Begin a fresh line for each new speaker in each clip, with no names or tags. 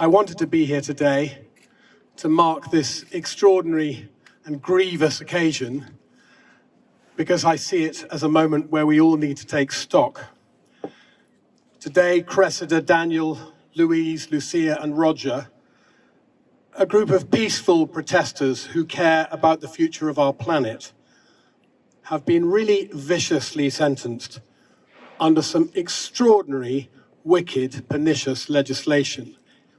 I wanted to be here today to mark this extraordinary and grievous occasion because I see it as a moment where we all need to take stock. Today, Cressida, Daniel, Louise, Lucia, and Roger, a group of peaceful protesters who care about the future of our planet, have been really viciously sentenced under some extraordinary, wicked, pernicious legislation,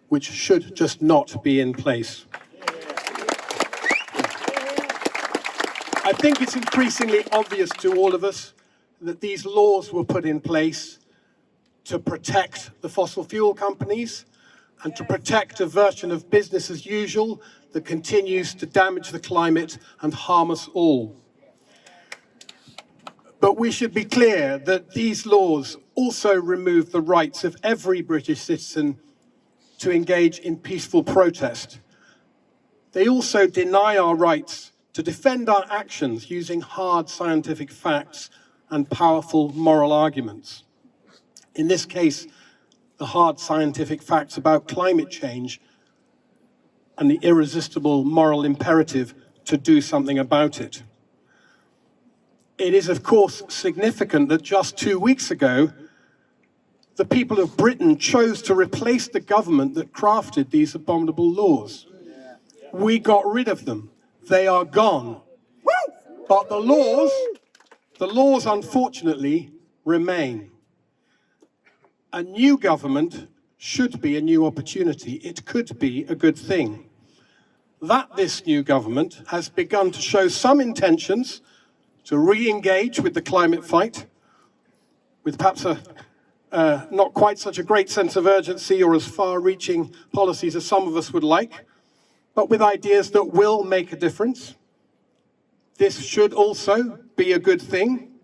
which should just not be in place. I think it's increasingly obvious to all of us that these laws were put in place to protect the fossil fuel companies and to protect a version of business as usual that continues to damage the climate and harm us all. But we should be clear that these laws also remove the rights of every British citizen to engage in peaceful protest. They also deny our rights to defend our actions using hard scientific facts and powerful moral arguments. In this case, the hard scientific facts about climate change and the irresistible moral imperative to do something about it. It is, of course, significant that just 2 weeks ago, the people of Britain chose to replace the government that crafted these abominable laws. We got rid of them. They are gone. But the laws, unfortunately, remain. A new government should be a new opportunity. It could be a good thing. That this new government has begun to show some intentions to re-engage with the climate fight, with perhaps not quite such a great sense of urgency or as far-reaching policies as some of us would like, but with ideas that will make a difference. This should also be a good thing.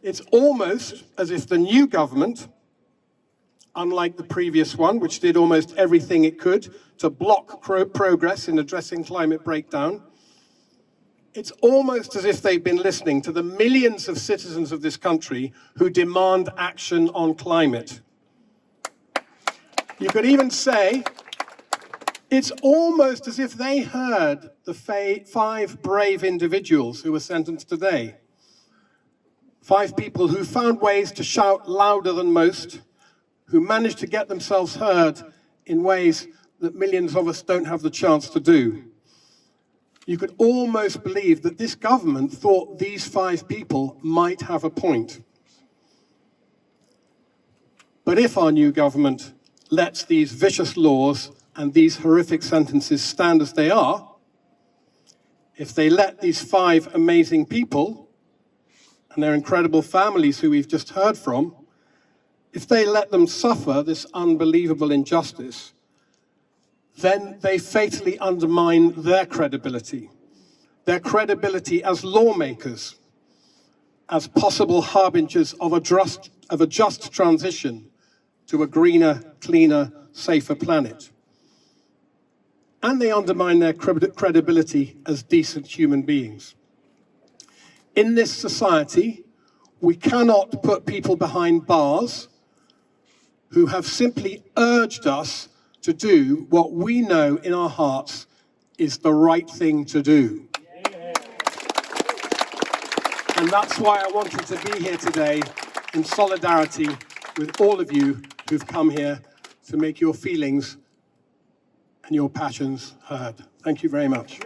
It's almost as if the new government, unlike the previous one, which did almost everything it could to block progress in addressing climate breakdown, it's almost as if they've been listening to the millions of citizens of this country who demand action on climate. You could even say it's almost as if they heard the 5 brave individuals who were sentenced today. 5 people who found ways to shout louder than most, who managed to get themselves heard in ways that millions of us don't have the chance to do. You could almost believe that this government thought these 5 people might have a point. But if our new government lets these vicious laws and these horrific sentences stand as they are, if they let these 5 amazing people and their incredible families who we've just heard from, if they let them suffer this unbelievable injustice, then they fatally undermine their credibility as lawmakers, as possible harbingers of a just transition to a greener, cleaner, safer planet. And they undermine their credibility as decent human beings. In this society, we cannot put people behind bars who have simply urged us to do what we know in our hearts is the right thing to do. And that's why I wanted to be here today in solidarity with all of you who've come here to make your feelings and your passions heard. Thank you very much.